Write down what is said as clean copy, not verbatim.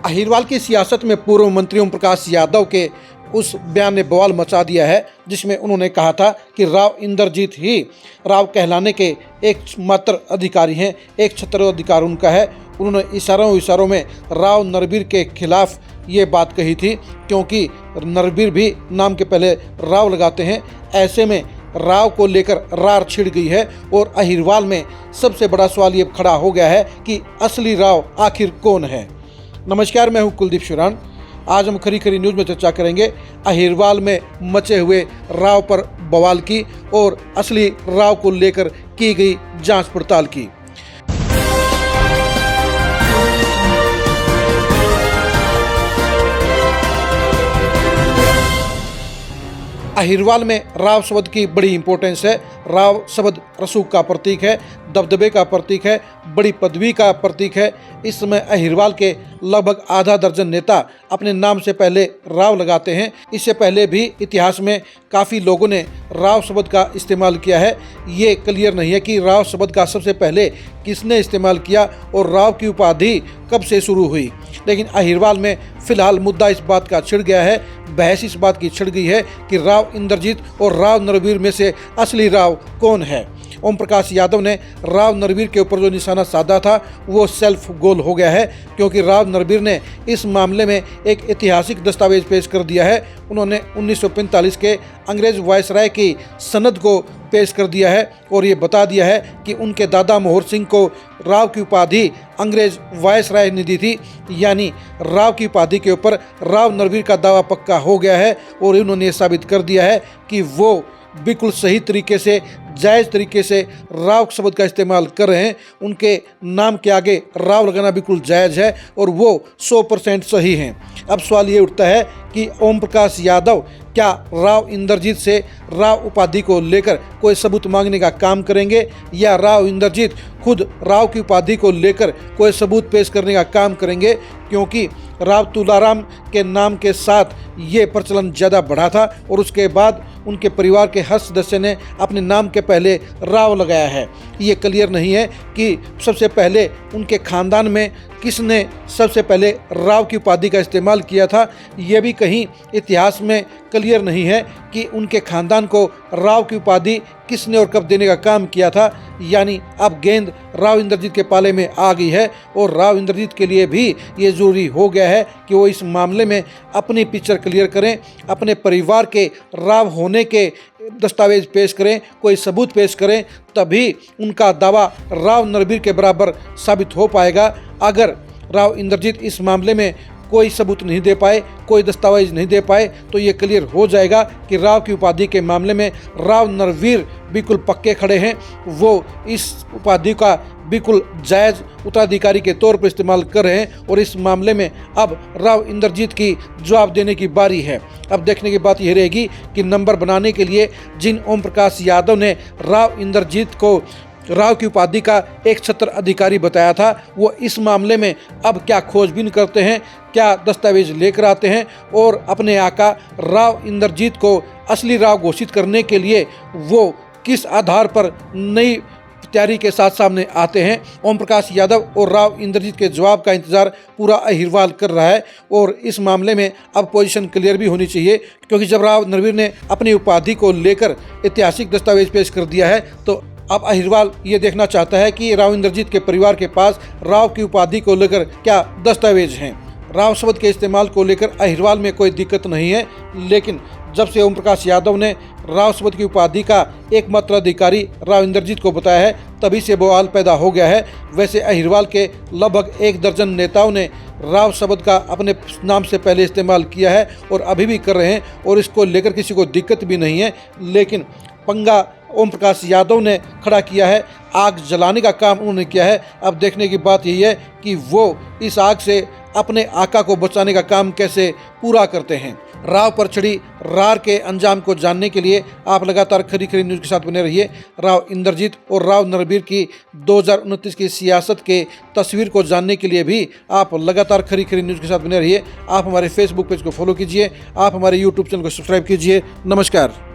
अहिरवाल की सियासत में पूर्व मंत्री ओम प्रकाश यादव के उस बयान ने बवाल मचा दिया है, जिसमें उन्होंने कहा था कि राव इंद्रजीत ही राव कहलाने के एकमात्र अधिकारी हैं, एक छत्र अधिकार उनका है। उन्होंने इशारों में राव नरबीर के खिलाफ ये बात कही थी, क्योंकि नरबीर भी नाम के पहले राव लगाते हैं। ऐसे में राव को लेकर रार छिड़ गई है और अहिरवाल में सबसे बड़ा सवाल ये खड़ा हो गया है कि असली राव आखिर कौन है। नमस्कार, मैं हूं कुलदीप शुरान। आज हम खरी खरी न्यूज़ में चर्चा करेंगे अहिरवाल में मचे हुए राव पर बवाल की और असली राव को लेकर की गई जांच पड़ताल की। अहिरवाल में राव शब्द की बड़ी इंपॉर्टेंस है। राव शब्द रसूख का प्रतीक है, दबदबे का प्रतीक है, बड़ी पदवी का प्रतीक है। इस समय अहिरवाल के लगभग आधा दर्जन नेता अपने नाम से पहले राव लगाते हैं। इससे पहले भी इतिहास में काफ़ी लोगों ने राव शब्द का इस्तेमाल किया है। ये क्लियर नहीं है कि राव शब्द का सबसे पहले किसने इस्तेमाल किया और राव की उपाधि कब से शुरू हुई, लेकिन अहिरवाल में फिलहाल मुद्दा इस बात का छिड़ गया है, बहस इस बात की छिड़ गई है कि राव इंद्रजीत और राव नरबीर में से असली राव कौन है। ओम प्रकाश यादव ने राव नरबीर के ऊपर जो निशाना साधा था वो सेल्फ गोल हो गया है, क्योंकि राव नरबीर ने इस मामले में एक ऐतिहासिक दस्तावेज पेश कर दिया है। उन्होंने 1945 के अंग्रेज वायसराय की सनद को पेश कर दिया है और ये बता दिया है कि उनके दादा मोहर सिंह को राव की उपाधि अंग्रेज वायसराय ने दी थी। यानी राव की उपाधि के ऊपर राव नरबीर का दावा पक्का हो गया है और उन्होंने साबित कर दिया है कि वो बिल्कुल सही तरीके से, जायज़ तरीके से राव शब्द का इस्तेमाल कर रहे हैं। उनके नाम के आगे राव लगाना बिल्कुल जायज़ है और वो 100% सही हैं। अब सवाल ये उठता है कि ओम प्रकाश यादव क्या राव इंद्रजीत से राव उपाधि को लेकर कोई सबूत मांगने का काम करेंगे, या राव इंद्रजीत खुद राव की उपाधि को लेकर कोई सबूत पेश करने का काम करेंगे, क्योंकि राव तुलाराम के नाम के साथ ये प्रचलन ज़्यादा बढ़ा था और उसके बाद उनके परिवार के हर सदस्य ने अपने नाम के पहले राव लगाया है। ये क्लियर नहीं है कि सबसे पहले उनके खानदान में किसने सबसे पहले राव की उपाधि का इस्तेमाल किया था। ये भी कहीं इतिहास में क्लियर नहीं है कि उनके खानदान को राव की उपाधि किसने और कब देने का काम किया था। यानी अब गेंद राव इंद्रजीत के पाले में आ गई है और राव इंद्रजीत के लिए भी ये ज़रूरी हो गया है कि वो इस मामले में अपनी पिक्चर क्लियर करें, अपने परिवार के राव होने के दस्तावेज पेश करें, कोई सबूत पेश करें, तभी उनका दावा राव नरबीर के बराबर साबित हो पाएगा। अगर राव इंद्रजीत इस मामले में कोई सबूत नहीं दे पाए, कोई दस्तावेज नहीं दे पाए, तो ये क्लियर हो जाएगा कि राव की उपाधि के मामले में राव नरबीर बिल्कुल पक्के खड़े हैं। वो इस उपाधि का बिल्कुल जायज़ उत्तराधिकारी के तौर पर इस्तेमाल कर रहे हैं और इस मामले में अब राव इंद्रजीत की जवाब देने की बारी है। अब देखने की बात यह रहेगी कि नंबर बनाने के लिए जिन ओम प्रकाश यादव ने राव इंद्रजीत को राव की उपाधि का एक छत्र अधिकारी बताया था, वो इस मामले में अब क्या खोजबीन करते हैं, क्या दस्तावेज लेकर आते हैं और अपने आका राव इंद्रजीत को असली राव घोषित करने के लिए वो किस आधार पर नई तैयारी के साथ सामने आते हैं। ओम प्रकाश यादव और राव इंद्रजीत के जवाब का इंतजार पूरा अहिरवाल कर रहा है और इस मामले में अब पोजीशन क्लियर भी होनी चाहिए, क्योंकि जब राव नरबीर ने अपनी उपाधि को लेकर ऐतिहासिक दस्तावेज पेश कर दिया है तो अब अहिरवाल ये देखना चाहता है कि राव इंद्रजीत के परिवार के पास राव की उपाधि को लेकर क्या दस्तावेज हैं। राव शब्द के इस्तेमाल को लेकर अहिरवाल में कोई दिक्कत नहीं है, लेकिन जब से ओम प्रकाश यादव ने राव शब्द की उपाधि का एकमात्र अधिकारी राव इंद्रजीत को बताया है, तभी से बवाल पैदा हो गया है। वैसे अहिरवाल के लगभग 1 दर्जन नेताओं ने राव शब्द का अपने नाम से पहले इस्तेमाल किया है और अभी भी कर रहे हैं और इसको लेकर किसी को दिक्कत भी नहीं है, लेकिन पंगा ओम प्रकाश यादव ने खड़ा किया है। आग जलाने का काम उन्होंने किया है। अब देखने की बात यही है कि वो इस आग से अपने आका को बचाने का काम कैसे पूरा करते हैं। राव पर चढ़ी रार के अंजाम को जानने के लिए आप लगातार खरी खरी न्यूज़ के साथ बने रहिए। राव इंद्रजीत और राव नरबीर की 2029 की सियासत के तस्वीर को जानने के लिए भी आप लगातार खरी खरी न्यूज़ के साथ बने रहिए। आप हमारे फेसबुक पेज को फॉलो कीजिए, आप हमारे यूट्यूब चैनल को सब्सक्राइब कीजिए। नमस्कार।